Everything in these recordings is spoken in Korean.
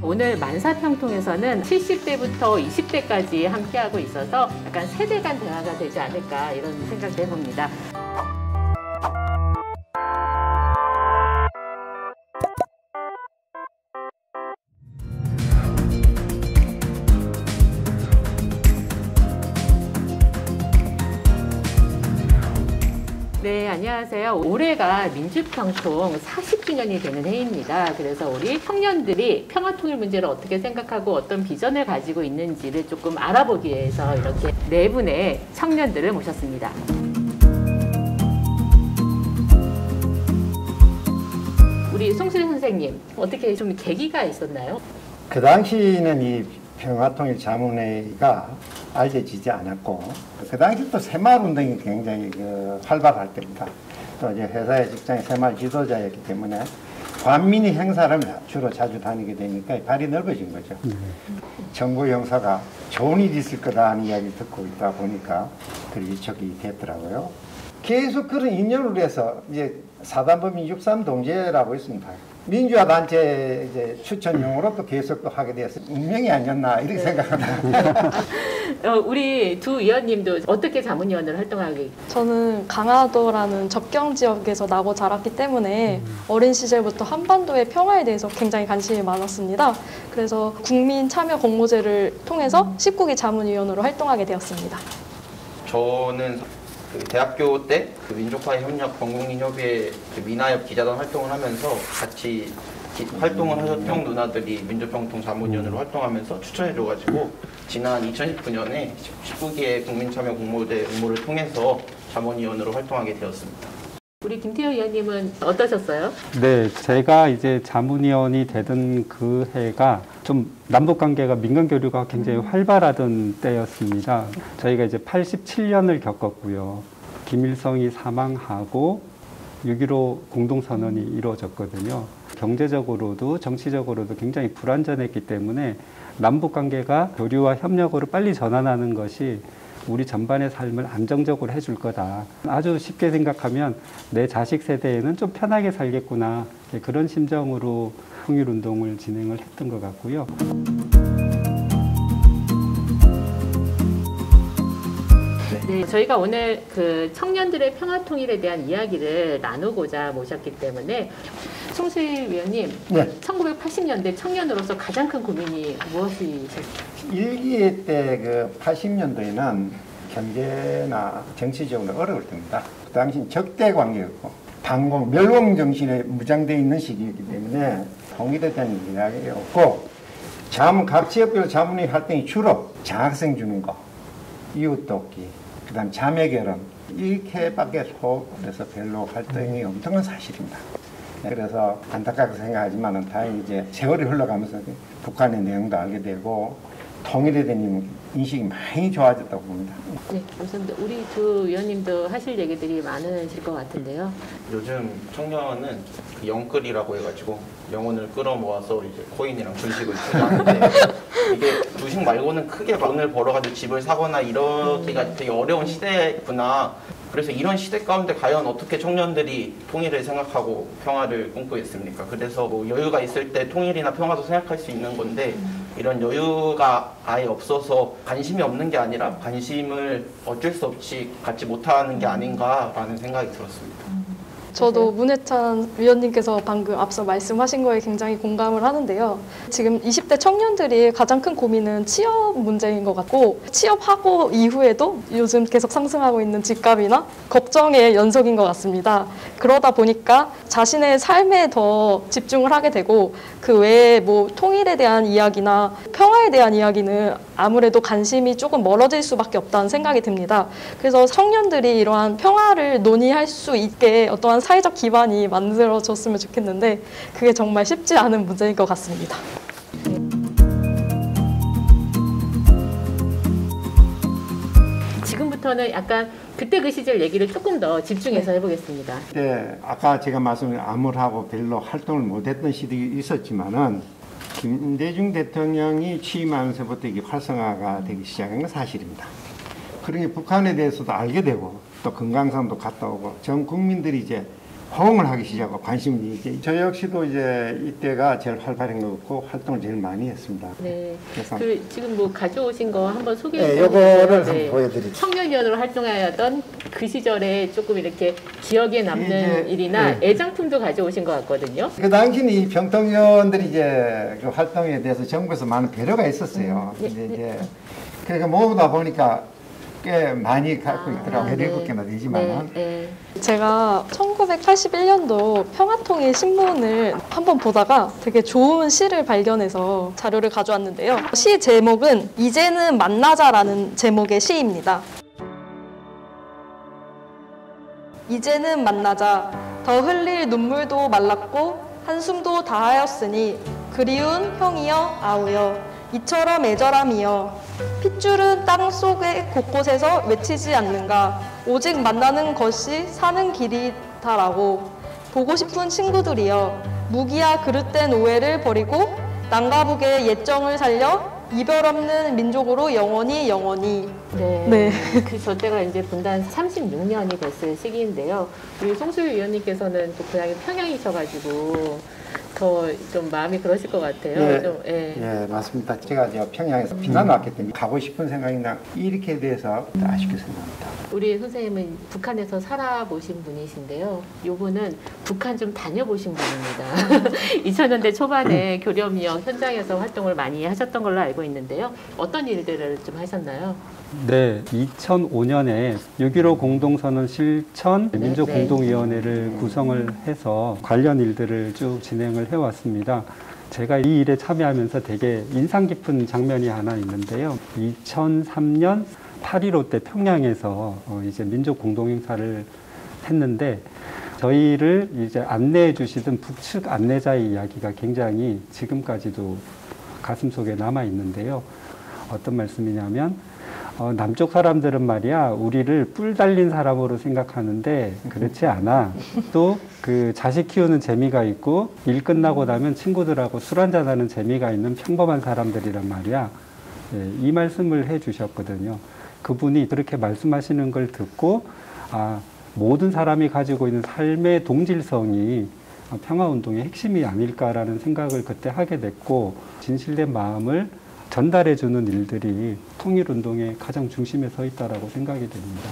오늘 만사평통에서는 70대부터 20대까지 함께하고 있어서 약간 세대 간 대화가 되지 않을까 이런 생각도 해봅니다. 네, 안녕하세요. 올해가 민주평통 40주년이 되는 해입니다. 그래서 우리 청년들이 평화통일 문제를 어떻게 생각하고 어떤 비전을 가지고 있는지를 조금 알아보기 위해서 이렇게 네 분의 청년들을 모셨습니다. 우리 송수리 선생님, 어떻게 좀 계기가 있었나요? 그 당시는 이 평화통일 자문회의가 알려지지 않았고, 그 당시 또 새마을운동이 굉장히 활발할 때입니다. 또 이제 회사의 직장의 새마을 지도자였기 때문에 관민이 행사를 주로 자주 다니게 되니까 발이 넓어진 거죠. 정부 형사가 좋은 일이 있을 거다 하는 이야기를 듣고 있다 보니까 그렇게 이촉이 됐더라고요. 계속 그런 인연으로 해서 이제 사단법인 63 동지회라고 있습니다. 민주화 단체 이제 추천용으로 또 계속 또 하게 되어서 운명이 아니었나 이렇게 생각합니다. 우리 두 위원님도 어떻게 자문위원으로 활동하게? 저는 강화도라는 접경 지역에서 나고 자랐기 때문에 어린 시절부터 한반도의 평화에 대해서 굉장히 관심이 많았습니다. 그래서 국민 참여 공모제를 통해서 19기 자문위원으로 활동하게 되었습니다. 저는 대학교 때 민족화의 협력 범국민협의회 미나협 기자단 활동을 하면서 같이 활동을 하셨던 누나들이 민주평통 자문위원으로 활동하면서 추천해줘가지고 지난 2019년에 19기의 국민참여 공모제 응모를 통해서 자문위원으로 활동하게 되었습니다. 우리 김태효 위원님은 어떠셨어요? 네, 제가 이제 자문위원이 되던 그 해가 좀 남북관계가 민간교류가 굉장히 활발하던 때였습니다. 저희가 이제 87년을 겪었고요. 김일성이 사망하고 6.15 공동선언이 이루어졌거든요. 경제적으로도 정치적으로도 굉장히 불안전했기 때문에 남북관계가 교류와 협력으로 빨리 전환하는 것이 우리 전반의 삶을 안정적으로 해줄 거다. 아주 쉽게 생각하면 내 자식 세대에는 좀 편하게 살겠구나. 그런 심정으로 통일운동을 진행을 했던 것 같고요. 네, 저희가 오늘 그 청년들의 평화통일에 대한 이야기를 나누고자 모셨기 때문에 송수희 위원님, 네. 1980년대 청년으로서 가장 큰 고민이 무엇이셨어요? 1기 때 그 80년도에는 경제나 정치적으로 어려울 때입니다. 그 당시는 적대 관계였고 반공, 멸공 정신에 무장되어 있는 시기이기 때문에 통일에 대한 이야기였고 각 지역별 자문위 활동이 주로 장학생 주는 거, 이웃 돕기, 그 다음 자매결혼 이렇게밖에 그래서 별로 활동이 없던 건 사실입니다. 그래서 안타깝게 생각하지만 다행히 이제 세월이 흘러가면서 북한의 내용도 알게 되고 통일에 대한 인식이 많이 좋아졌다고 봅니다. 네, 감사합니다. 우리 두 위원님도 하실 얘기들이 많으실 것 같은데요. 요즘 청년은 그 영끌이라고 해가지고 영혼을 끌어모아서 이제 코인이랑 주식을 투자하는데 이게 주식 말고는 크게 돈을 벌어가지고 집을 사거나 이러기가 되게 어려운 시대구나. 그래서 이런 시대 가운데 과연 어떻게 청년들이 통일을 생각하고 평화를 꿈꾸겠습니까? 그래서 뭐 여유가 있을 때 통일이나 평화도 생각할 수 있는 건데 이런 여유가 아예 없어서 관심이 없는 게 아니라 관심을 어쩔 수 없이 갖지 못하는 게 아닌가라는 생각이 들었습니다. 저도 문해찬 위원님께서 방금 앞서 말씀하신 거에 굉장히 공감을 하는데요. 지금 20대 청년들이 가장 큰 고민은 취업 문제인 것 같고 취업하고 이후에도 요즘 계속 상승하고 있는 집값이나 걱정의 연속인 것 같습니다. 그러다 보니까 자신의 삶에 더 집중을 하게 되고 그 외에 뭐 통일에 대한 이야기나 평화에 대한 이야기는 아무래도 관심이 조금 멀어질 수밖에 없다는 생각이 듭니다. 그래서 청년들이 이러한 평화를 논의할 수 있게 어떠한 사회적 기반이 만들어졌으면 좋겠는데 그게 정말 쉽지 않은 문제인 것 같습니다. 지금부터는 약간 그때 그 시절 얘기를 조금 더 집중해서 해보겠습니다. 네, 아까 제가 말씀드린 암울하고 별로 활동을 못했던 시대가 있었지만은 김대중 대통령이 취임하면서부터 이게 활성화가 되기 시작한 건 사실입니다. 그러니 북한에 대해서도 알게 되고 또 금강산도 갔다 오고 전 국민들이 이제 호응을 하기 시작하고 관심이 이제 저 역시도 이제 이때가 제일 활발한 것 같고 활동을 제일 많이 했습니다. 네. 그래서 그 지금 뭐 가져오신 거 한번 소개해 네, 주세요. 요거를 한번 보여드릴게요. 청년위원으로 활동하던 그 시절에 조금 이렇게 기억에 남는 이제, 일이나 네. 애장품도 가져오신 것 같거든요. 그 당시는 이 병통위원들이 이제 그 활동에 대해서 정부에서 많은 배려가 있었어요. 네, 근데 네. 이제 그러니까 모으다 보니까 꽤 많이 갖고 있더라고요. 네. 17개나 되지만은. 네. 제가 1981년도 평화통일 신문을 한번 보다가 되게 좋은 시를 발견해서 자료를 가져왔는데요. 시 제목은 이제는 만나자라는 제목의 시입니다. 이제는 만나자. 더 흘릴 눈물도 말랐고 한숨도 다하였으니 그리운 형이여 아우여 이처럼 애절함이여 핏줄은 땅속의 곳곳에서 외치지 않는가 오직 만나는 것이 사는 길이다라고 보고 싶은 친구들이여 무기야 그릇된 오해를 버리고 남과 북의 옛정을 살려 이별 없는 민족으로 영원히 네. 네. 그 저 때가 이제 분단 36년이 됐을 시기인데요. 우리 송수유 위원님께서는 또 고향이 평양이셔가지고 더 좀 마음이 그러실 것 같아요. 예, 좀, 예. 예, 맞습니다. 제가 저 평양에서 피난 왔기 때문에 가고 싶은 생각이나 이렇게 대해서 아쉽게 생각합니다. 우리 선생님은 북한에서 살아보신 분이신데요. 요분은 북한 좀 다녀보신 분입니다. 2000년대 초반에 교련미역 현장에서 활동을 많이 하셨던 걸로 알고 있는데요. 어떤 일들을 좀 하셨나요? 네, 2005년에 6.15 공동선언 실천 네, 민족공동위원회를 구성을 해서 관련 일들을 쭉 진행을 해왔습니다. 제가 이 일에 참여하면서 되게 인상 깊은 장면이 하나 있는데요. 2003년 8.15 때 평양에서 이제 민족공동행사를 했는데 저희를 이제 안내해 주시던 북측 안내자의 이야기가 굉장히 지금까지도 가슴속에 남아 있는데요. 어떤 말씀이냐면 남쪽 사람들은 말이야 우리를 뿔 달린 사람으로 생각하는데 그렇지 않아. 또 그 자식 키우는 재미가 있고 일 끝나고 나면 친구들하고 술 한잔하는 재미가 있는 평범한 사람들이란 말이야. 예, 이 말씀을 해주셨거든요. 그분이 그렇게 말씀하시는 걸 듣고 모든 사람이 가지고 있는 삶의 동질성이 평화운동의 핵심이 아닐까라는 생각을 그때 하게 됐고 진실된 마음을 전달해주는 일들이 통일운동의 가장 중심에 서 있다라고 생각이 됩니다.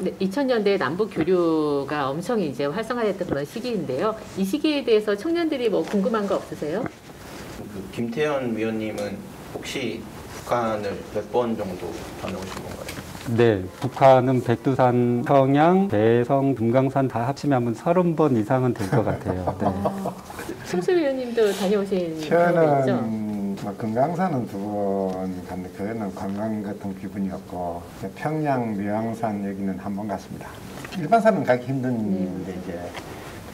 네, 2000년대 남북 교류가 엄청 이제 활성화됐던 그런 시기인데요. 이 시기에 대해서 청년들이 뭐 궁금한 거 없으세요? 그 김태현 위원님은 혹시 북한을 몇 번 정도 다녀오신 건가요? 네, 북한은 백두산, 평양, 대성, 금강산 다 합치면 한 30번 이상은 될 것 같아요. 네. 송수 위원님도 다녀오신 경험이 있죠? 저는 금강산은 2번 갔는데 그거는 관광 같은 기분이었고 평양, 묘양산 여기는 한 번 갔습니다. 일반산은 가기 힘든데 이제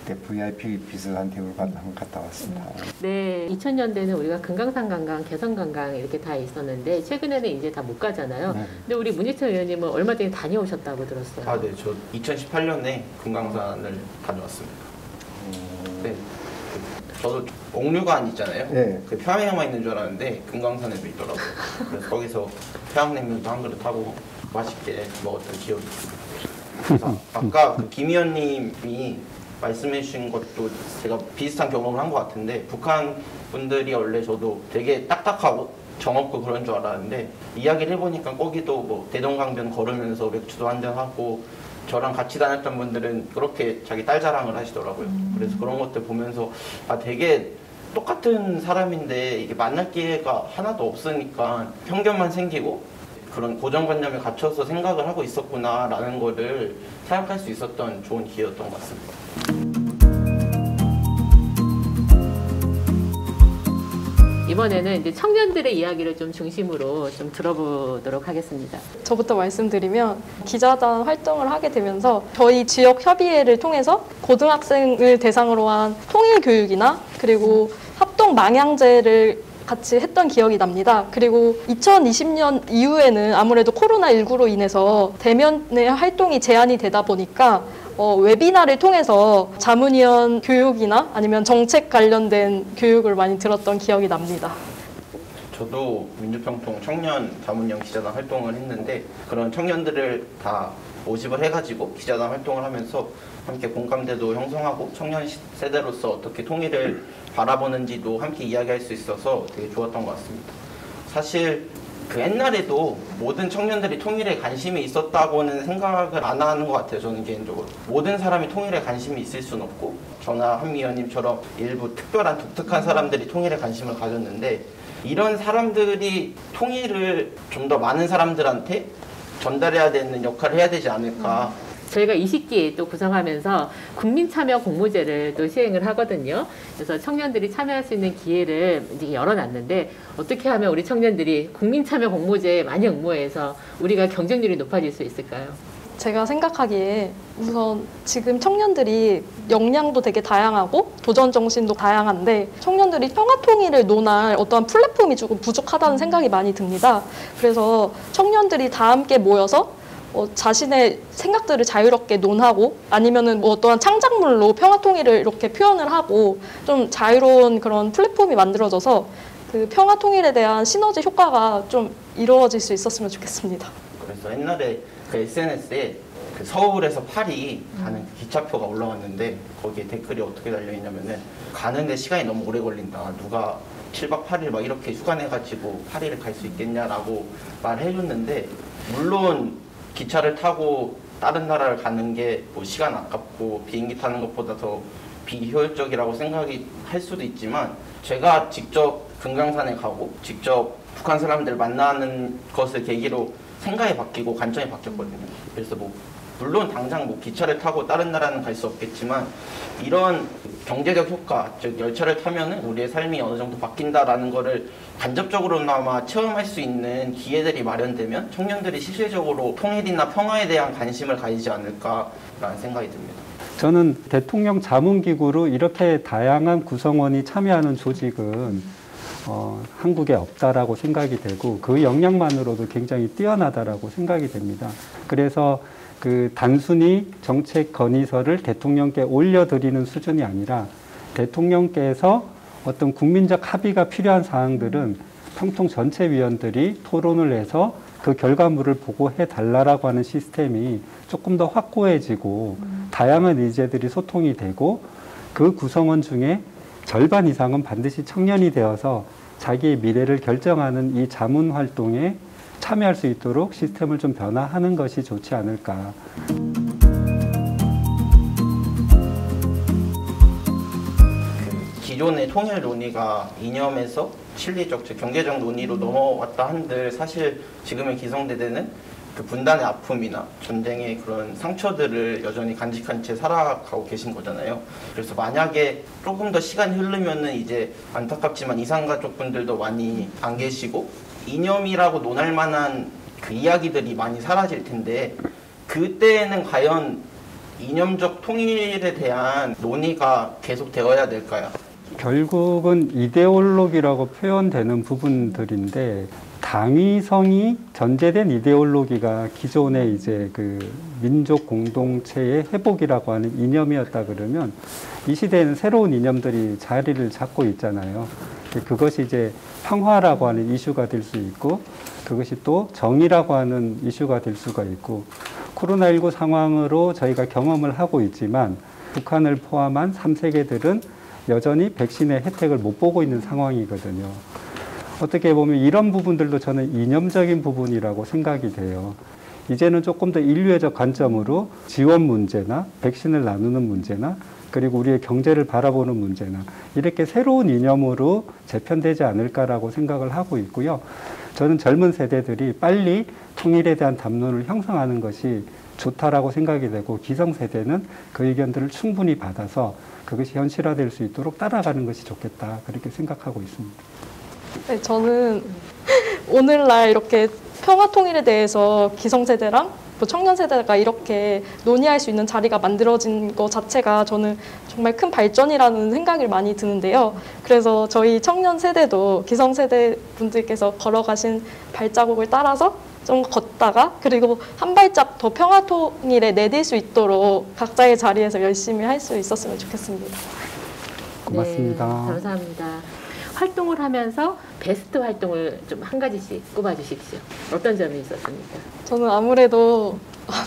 그때 VIP 비슷한 대우를 받아 한번 갔다 왔습니다. 네, 2000년대는 우리가 금강산 관광, 개성 관광 이렇게 다 있었는데 최근에는 이제 다 못 가잖아요. 네. 근데 우리 문희철 의원님은 얼마 전에 다녀오셨다고 들었어요. 네, 저 2018년에 금강산을 다녀왔습니다. 네, 저도 옥류관 있잖아요. 네. 그 평양에만 있는 줄 알았는데 금강산에도 있더라고요. 그래서 거기서 평양냉면도 한 그릇 하고 맛있게 먹었던 기억이 있습니다. 그래서 아까 그 김 의원님이 말씀해 주신 것도 제가 비슷한 경험을 한 것 같은데 북한 분들이 원래 저도 되게 딱딱하고 정없고 그런 줄 알았는데 이야기를 해보니까 거기도 뭐 대동강변 걸으면서 맥주도 한잔하고 저랑 같이 다녔던 분들은 그렇게 자기 딸 자랑을 하시더라고요. 그래서 그런 것들 보면서 되게 똑같은 사람인데 이게 만날 기회가 하나도 없으니까 편견만 생기고 그런 고정관념에 갇혀서 생각을 하고 있었구나라는 거를 생각할 수 있었던 좋은 기회였던 것 같습니다. 이번에는 이제 청년들의 이야기를 좀 중심으로 좀 들어보도록 하겠습니다. 저부터 말씀드리면 기자단 활동을 하게 되면서 저희 지역 협의회를 통해서 고등학생을 대상으로 한 통일 교육이나 그리고 합동 망향제를 같이 했던 기억이 납니다. 그리고 2020년 이후에는 아무래도 코로나19로 인해서 대면의 활동이 제한이 되다 보니까 웨비나를 통해서 자문위원 교육이나 아니면 정책 관련된 교육을 많이 들었던 기억이 납니다. 저도 민주평통 청년 자문위원 기자단 활동을 했는데 그런 청년들을 다 모집을 해가지고 기자단 활동을 하면서 함께 공감대도 형성하고 청년 세대로서 어떻게 통일을 바라보는지도 함께 이야기할 수 있어서 되게 좋았던 것 같습니다. 사실 그 옛날에도 모든 청년들이 통일에 관심이 있었다고는 생각을 안 하는 것 같아요. 저는 개인적으로 모든 사람이 통일에 관심이 있을 수는 없고 저나 한 위원님처럼 일부 특별한 독특한 사람들이 통일에 관심을 가졌는데 이런 사람들이 통일을 좀 더 많은 사람들한테 전달해야 되는 역할을 해야 되지 않을까. 저희가 이 시기에 또 구성하면서 국민참여 공모제를 또 시행을 하거든요. 그래서 청년들이 참여할 수 있는 기회를 이제 열어놨는데 어떻게 하면 우리 청년들이 국민참여 공모제에 많이 응모해서 우리가 경쟁률이 높아질 수 있을까요? 제가 생각하기에 우선 지금 청년들이 역량도 되게 다양하고 도전 정신도 다양한데 청년들이 평화통일을 논할 어떠한 플랫폼이 조금 부족하다는 생각이 많이 듭니다. 그래서 청년들이 다 함께 모여서 자신의 생각들을 자유롭게 논하고 아니면은 뭐 어떠한 창작물로 평화통일을 이렇게 표현을 하고 좀 자유로운 그런 플랫폼이 만들어져서 그 평화통일에 대한 시너지 효과가 좀 이루어질 수 있었으면 좋겠습니다. 그래서 옛날에 그 SNS에 그 서울에서 파리 가는 기차표가 올라왔는데 거기에 댓글이 어떻게 달려있냐면은 가는데 시간이 너무 오래 걸린다. 누가 7박 8일 막 이렇게 휴가 내가지고 파리를 갈 수 있겠냐라고 말해줬는데 물론 기차를 타고 다른 나라를 가는 게 뭐 시간 아깝고 비행기 타는 것보다 더 비효율적이라고 생각이 할 수도 있지만 제가 직접 금강산에 가고 직접 북한 사람들 만나는 것을 계기로 생각이 바뀌고 관점이 바뀌었거든요. 그래서 뭐 물론 당장 뭐 기차를 타고 다른 나라는 갈 수 없겠지만 이런 경제적 효과, 즉 열차를 타면은 우리의 삶이 어느 정도 바뀐다라는 거를 간접적으로나마 체험할 수 있는 기회들이 마련되면 청년들이 실질적으로 통일이나 평화에 대한 관심을 가지지 않을까라는 생각이 듭니다. 저는 대통령 자문기구로 이렇게 다양한 구성원이 참여하는 조직은 한국에 없다라고 생각이 되고 그 역량만으로도 굉장히 뛰어나다라고 생각이 됩니다. 그래서 그 단순히 정책 건의서를 대통령께 올려드리는 수준이 아니라 대통령께서 어떤 국민적 합의가 필요한 사항들은 평통 전체 위원들이 토론을 해서 그 결과물을 보고해 달라라고 하는 시스템이 조금 더 확고해지고 다양한 의제들이 소통이 되고 그 구성원 중에 절반 이상은 반드시 청년이 되어서 자기의 미래를 결정하는 이 자문 활동에 참여할 수 있도록 시스템을 좀 변화하는 것이 좋지 않을까. 기존의 통일 논의가 이념에서 실리적, 즉 경제적 논의로 넘어왔다 한들 사실 지금의 기성세대는 그 분단의 아픔이나 전쟁의 그런 상처들을 여전히 간직한 채 살아가고 계신 거잖아요. 그래서 만약에 조금 더 시간이 흐르면은 이제 안타깝지만 이산가족분들도 많이 안 계시고 이념이라고 논할 만한 그 이야기들이 많이 사라질 텐데 그때는 과연 이념적 통일에 대한 논의가 계속 되어야 될까요? 결국은 이데올로기라고 표현되는 부분들인데 당위성이 전제된 이데올로기가 기존의 이제 그 민족 공동체의 회복이라고 하는 이념이었다 그러면 이 시대에는 새로운 이념들이 자리를 잡고 있잖아요. 그것이 이제 평화라고 하는 이슈가 될 수 있고 그것이 또 정의라고 하는 이슈가 될 수가 있고 코로나19 상황으로 저희가 경험을 하고 있지만 북한을 포함한 3세계들은 여전히 백신의 혜택을 못 보고 있는 상황이거든요. 어떻게 보면 이런 부분들도 저는 이념적인 부분이라고 생각이 돼요. 이제는 조금 더 인류애적 관점으로 지원 문제나 백신을 나누는 문제나 그리고 우리의 경제를 바라보는 문제나 이렇게 새로운 이념으로 재편되지 않을까라고 생각을 하고 있고요. 저는 젊은 세대들이 빨리 통일에 대한 담론을 형성하는 것이 좋다라고 생각이 되고 기성세대는 그 의견들을 충분히 받아서 그것이 현실화될 수 있도록 따라가는 것이 좋겠다 그렇게 생각하고 있습니다. 네, 저는 오늘날 이렇게 평화통일에 대해서 기성세대랑 뭐 청년세대가 이렇게 논의할 수 있는 자리가 만들어진 것 자체가 저는 정말 큰 발전이라는 생각이 많이 드는데요. 그래서 저희 청년세대도 기성세대 분들께서 걸어가신 발자국을 따라서 좀 걷다가 그리고 한 발짝 더 평화통일에 내딜 수 있도록 각자의 자리에서 열심히 할 수 있었으면 좋겠습니다. 고맙습니다. 네, 감사합니다. 활동을 하면서 베스트 활동을 좀 한 가지씩 꼽아주십시오. 어떤 점이 있었습니까? 저는 아무래도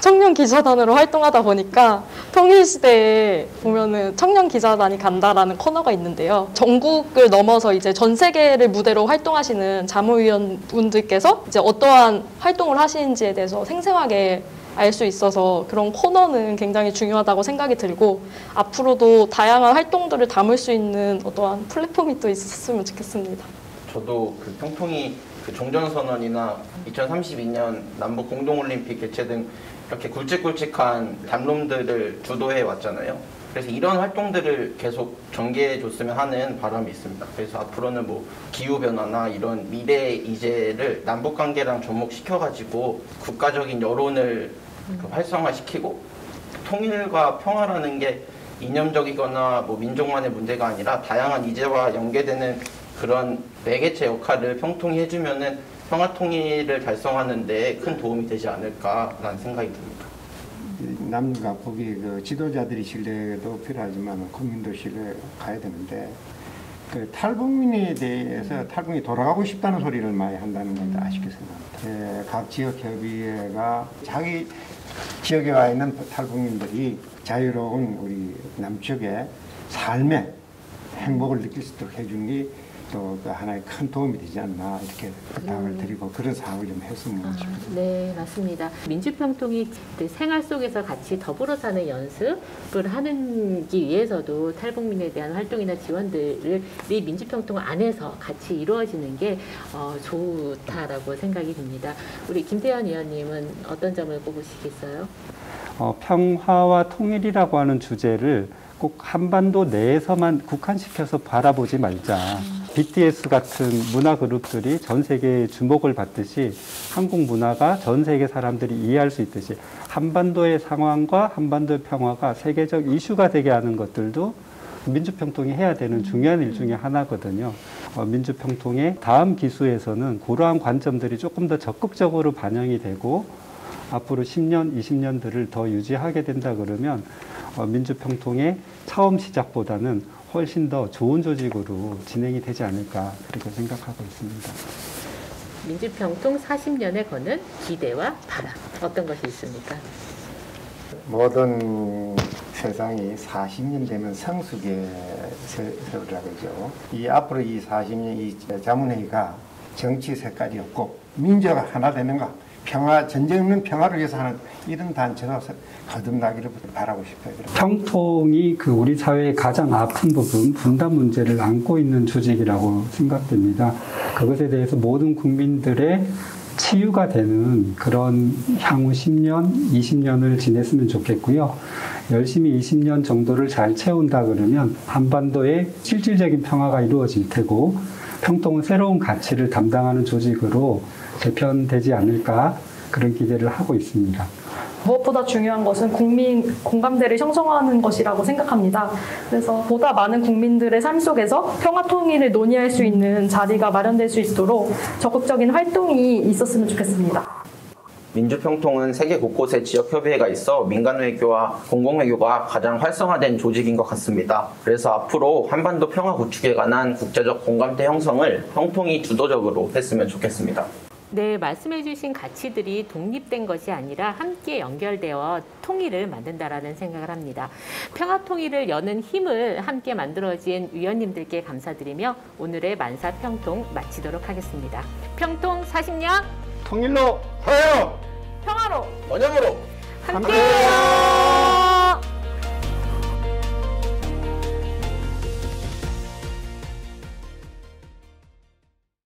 청년 기자단으로 활동하다 보니까 통일시대에 보면은 청년 기자단이 간다라는 코너가 있는데요. 전국을 넘어서 이제 전 세계를 무대로 활동하시는 자문위원분들께서 이제 어떠한 활동을 하시는지에 대해서 생생하게 알 수 있어서 그런 코너는 굉장히 중요하다고 생각이 들고 앞으로도 다양한 활동들을 담을 수 있는 어떠한 플랫폼이 또 있었으면 좋겠습니다. 저도 그 평통이 그 종전선언이나 2032년 남북 공동올림픽 개최 등 이렇게 굵직굵직한 담론들을 주도해 왔잖아요. 그래서 이런 활동들을 계속 전개해 줬으면 하는 바람이 있습니다. 그래서 앞으로는 뭐 기후변화나 이런 미래 이제를 남북관계랑 접목시켜가지고 국가적인 여론을 활성화시키고 통일과 평화라는 게 이념적이거나 뭐 민족만의 문제가 아니라 다양한 이제와 연계되는 그런 매개체 역할을 평통이 해주면은 평화 통일을 달성하는 데 큰 도움이 되지 않을까라는 생각이 듭니다. 남과 북이 그 지도자들이 신뢰도 필요하지만 국민도 신뢰 가야 되는데 그 탈북민에 대해서 탈북민이 돌아가고 싶다는 소리를 많이 한다는 건 아쉽게 생각합니다. 각 지역 협의회가 자기 지역에 와 있는 탈북민들이 자유로운 우리 남측의 삶의 행복을 느낄 수 있도록 해주는 게 또 하나의 큰 도움이 되지 않나 이렇게 부탁을 드리고 그런 사업을 좀 했으면 싶습니다. 네, 맞습니다. 민주평통이 생활 속에서 같이 더불어 사는 연습을 하기 위해서도 탈북민에 대한 활동이나 지원들이 민주평통 안에서 같이 이루어지는 게 좋다라고 생각이 듭니다. 우리 김태현 의원님은 어떤 점을 꼽으시겠어요? 평화와 통일이라고 하는 주제를 꼭 한반도 내에서만 국한시켜서 바라보지 말자. BTS 같은 문화 그룹들이 전 세계의 주목을 받듯이 한국 문화가 전 세계 사람들이 이해할 수 있듯이 한반도의 상황과 한반도의 평화가 세계적 이슈가 되게 하는 것들도 민주평통이 해야 되는 중요한 일 중에 하나거든요. 민주평통의 다음 기수에서는 그러한 관점들이 조금 더 적극적으로 반영이 되고 앞으로 10년, 20년들을 더 유지하게 된다 그러면 민주평통의 처음 시작보다는 훨씬 더 좋은 조직으로 진행이 되지 않을까 그렇게 생각하고 있습니다. 민주평통 40년에 거는 기대와 바람 어떤 것이 있습니까? 모든 세상이 40년 되면 성숙의 세월이라고 그러죠. 이 앞으로 이 40년 이 자문회의가 정치 색깔이 없고 민주가 하나 되는가 평화, 전쟁 없는 평화를 위해서 하는 이런 단체가 거듭나기를 바라고 싶어요. 평통이 그 우리 사회의 가장 아픈 부분, 분단 문제를 안고 있는 조직이라고 생각됩니다. 그것에 대해서 모든 국민들의 치유가 되는 그런 향후 10년, 20년을 지냈으면 좋겠고요. 열심히 20년 정도를 잘 채운다 그러면 한반도에 실질적인 평화가 이루어질 테고 평통은 새로운 가치를 담당하는 조직으로 재편되지 않을까 그런 기대를 하고 있습니다. 무엇보다 중요한 것은 국민 공감대를 형성하는 것이라고 생각합니다. 그래서 보다 많은 국민들의 삶 속에서 평화 통일을 논의할 수 있는 자리가 마련될 수 있도록 적극적인 활동이 있었으면 좋겠습니다. 민주평통은 세계 곳곳에 지역협의회가 있어 민간외교와 공공외교가 가장 활성화된 조직인 것 같습니다. 그래서 앞으로 한반도 평화 구축에 관한 국제적 공감대 형성을 평통이 주도적으로 했으면 좋겠습니다. 네, 말씀해주신 가치들이 독립된 것이 아니라 함께 연결되어 통일을 만든다라는 생각을 합니다. 평화 통일을 여는 힘을 함께 만들어진 위원님들께 감사드리며 오늘의 만사평통 마치도록 하겠습니다. 평통 40년 통일로 하여 평화로 원형으로 함께해요.